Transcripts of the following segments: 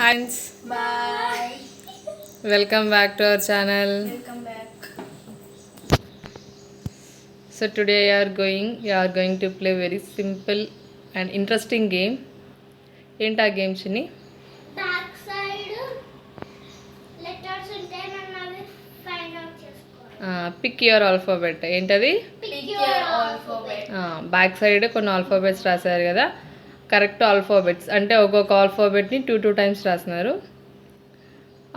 Hi, Bye. welcome back to our channel. Welcome back. So today we are going to play very simple and interesting game. ఏంటి ఆ game చిన్ని? Back side letters ఉంటాయి మనం అవి find out చేసుకోవాలి. Pick your alphabet. ఏంటది? Pick your alphabet. Back side కొన్ని alphabets రాశారు కదా, కరెక్ట్ ఆల్ఫాబెట్స్ అంటే ఒక్కొక్క ఆల్ఫాబెట్ని టూ టైమ్స్ రాస్తున్నారు.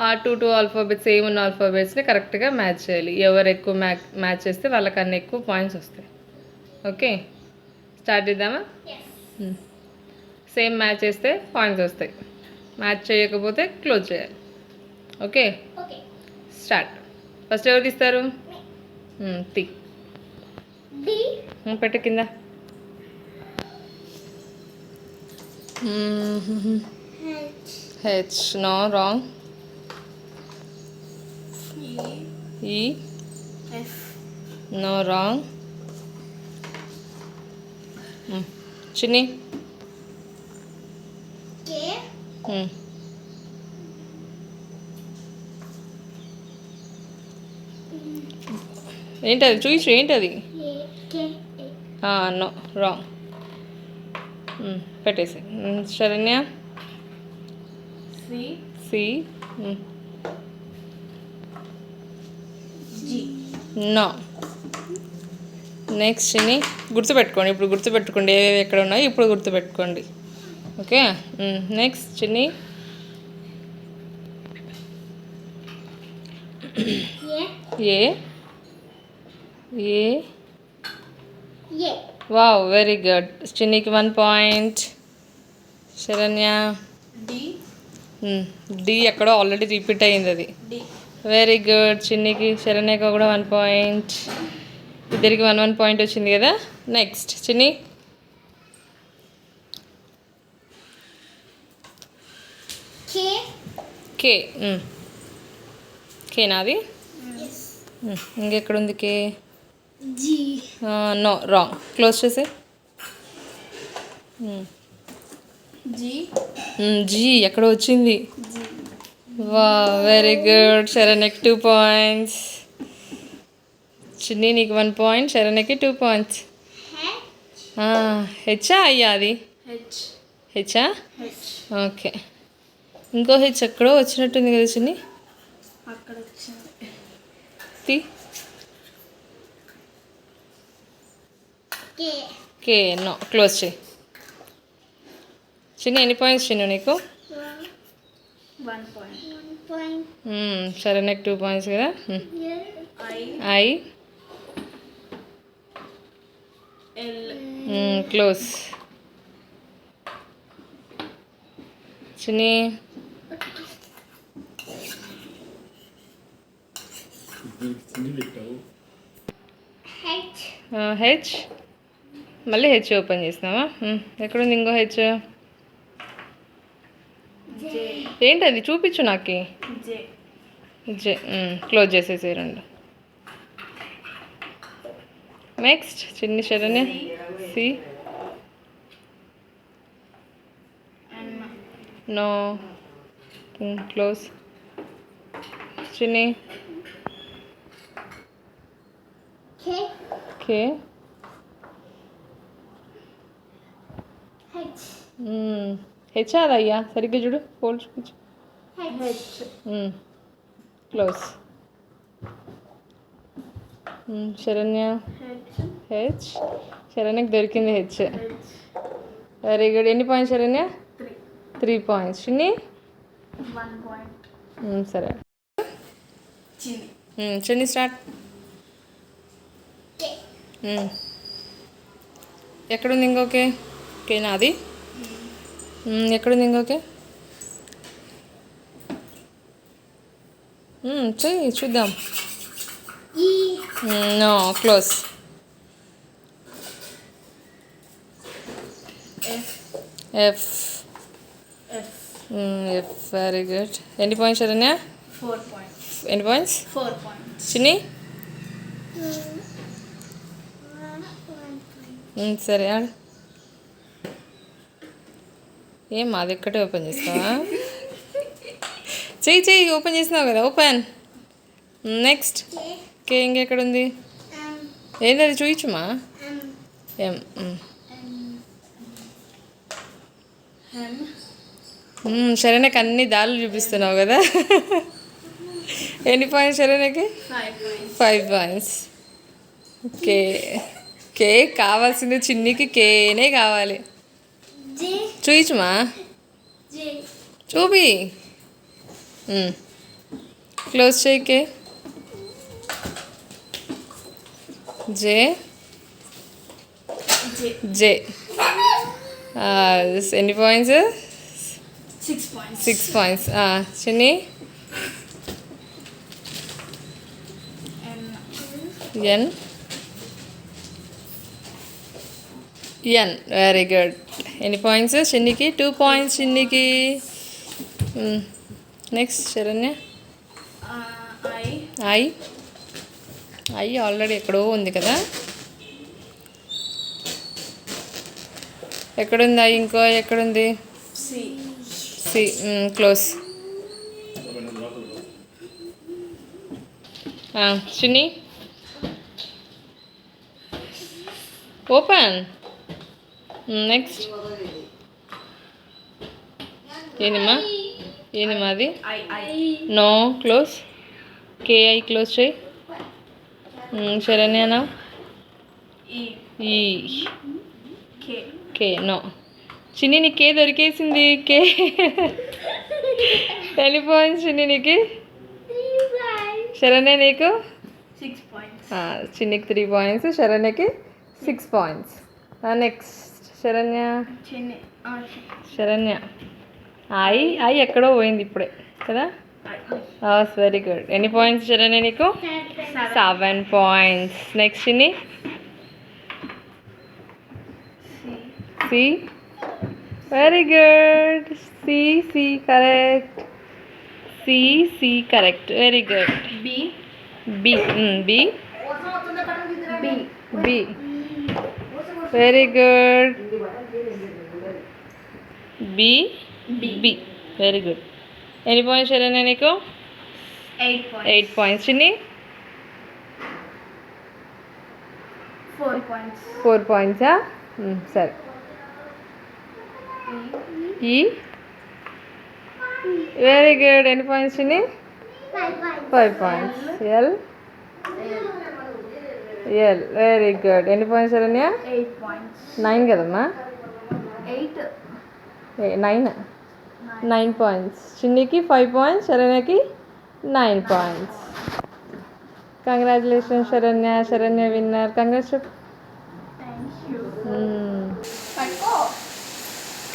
ఆ టూ ఆల్ఫాబెట్స్ ఏమున్న ఆల్ఫాబెట్స్ని కరెక్ట్గా మ్యాచ్ చేయాలి. ఎవరు ఎక్కువ మ్యాచ్ చేస్తే వాళ్ళకన్నా ఎక్కువ పాయింట్స్ వస్తాయి. ఓకే, స్టార్ట్ చేద్దామా? yes. సేమ్ మ్యాచ్ చేస్తే పాయింట్స్ వస్తాయి, మ్యాచ్ చేయకపోతే క్లోజ్ చేయాలి. Okay, okay. స్టార్ట్. ఫస్ట్ ఎవరు తీస్తారు? తీ డి పెట్టు కింద. H H. No, wrong. E. F no, wrong. Chinni. K ఏంటది? చూసి ఏంటది? A K no, wrong. పెట్టేసి. Sharanya. C C. G no. Next Chinni. గుర్తుపెట్టుకోండి, ఇప్పుడు గుర్తుపెట్టుకోండి ఏవేవి ఎక్కడ ఉన్నాయో ఇప్పుడు గుర్తుపెట్టుకోండి. Okay, next Chinni. A A. A. A wow, very good. చిన్నికి 1 పాయింట్. శరణ్య. డి డి ఎక్కడో ఆల్రెడీ రిపీట్ అయ్యింది అది. D very good. చిన్నికి, శరణ్యకి కూడా 1 పాయింట్. ఇద్దరికి 1 పాయింట్ వచ్చింది కదా. నెక్స్ట్ చిన్ని. కే కే. కే నాది. ఎస్ ఇంకెక్కడుంది K? G no, wrong. Close చేసే. జి జీ ఎక్కడ వచ్చింది? జి వా, వెరీ గుడ్. శరణ్యకి 2 పాయింట్స్. చిన్ని నీకు 1 పాయింట్, శరణ్యకి 2 పాయింట్స్. హెచ్చా అయ్యా అది? హెచ్ హెచ్చా? H okay. ఇంకో హెచ్ ఎక్కడో వచ్చినట్టుంది కదా చిన్ని. అక్కడ వచ్చింది. తి. కే కే. నో, క్లోజ్ చేయి. చిన్ని ఎన్ని పాయింట్స్ చిన్ను నీకు? 1 పాయింట్. శరణ్యకి 2 పాయింట్స్ కదా. I I. L close. Chinni. H H. మళ్ళీ హెచ్ ఓపెన్ చేసినావా? ఎక్కడుంది ఇంకో హెచ్? జే ఏంటది? చూపించు నాకు. జే జే. క్లోజ్ చేసేసి రెండు. నెక్స్ట్ చిన్ని శరణ్య. సి. ఎన్ నో, క్లోజ్. చిన్ని. కే కే. హెచ్ హెచ్ అదయ్యా, సరిగ్గా చూడు, ఫోల్డ్ చూపించు. H close. Sharanya. H H. శరణ్యకి దొరికింది హెచ్. H very good. ఎన్ని points Sharanya? 3 points. Chinni. 1 point. సరే. చిన్ని చిన్ని స్టార్ట్. కే ఎక్కడుంది ఇంకోకే? కే నాది. ఎక్కడుంది ఇంకోకే? చెయ్యి చూద్దాం. ఈ no, close. F F. F F. Very good. ఎన్ని పాయింట్స్ శరణ్య? 4 పాయింట్స్. ఎన్ని పాయింట్స్? 4 పాయింట్స్. చిన్ని. సరే ఆడు. ఏం అది ఒక్కటే ఓపెన్ చేస్తావా? చెయ్యి ఓపెన్ చేసినావు కదా ఓపెన్. నెక్స్ట్ కే ఇంకెక్కడ ఉంది? ఏంటది చూయించుమా. ఎం. శరణ్యకి అన్ని దారులు చూపిస్తున్నావు కదా. ఎన్ని పాయింట్స్ శరణ్యకి? 5 పాయింట్స్. కే కే కావాల్సింది చిన్నికి కేనే కావాలి. చూయించుమా చూపి. క్లోజ్ చేయి కే. జే జే ఎన్ని points? 6 points. Chinni N N very good. ఎన్ని పాయింట్స్ చిన్నికి? 2 పాయింట్స్ చిన్నికి. Next Saranya I I already ఎక్కడో ఉంది కదా. ఎక్కడుంది ఐ? ఇంకో ఎక్కడుంది? C. Close. Chinni open. Next ఏందమ్మా అది? No close. కేఐ క్లోజ్ చేయి. శరణ్యనా ఈ కే నో. చిన్ని నీకు కే దొరికేసింది. కే ఎన్ని పాయింట్స్ చిన్ని నీకు? శరణ్య నీకు 6 points. చిన్నికి 3 పాయింట్స్, శరణ్యకి 6 points. Next Saranya Saranya I I ఎక్కడో పోయింది ఇప్పుడే కదా. Very good. ఎన్ని పాయింట్స్ శరణ్య నీకు? 7 points. Next Chinni C. Very good. C C correct. C C correct. Very good. B B B B very good. B B very good. ఎన్ని points Saranya నీకు? 8 points. 8 points. చిన్ని 4 points. 4 పాయింట్సా? సరే. ఈ వెరీ గుడ్. ఎన్ని points Chinni? 5 points. L L very good. ఎన్ని points Saranya? 8 points. 9 కదమ్మా. 8 9 points. చిన్నికి 5 points, శరణ్యకి 9 points. Congratulations Saranya. Saranya winner. Congrats. Thank you.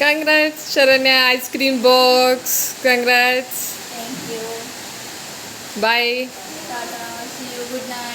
Congrats Saranya. Ice cream box. Congrats. Thank you. Bye. Tata. See you. Good night.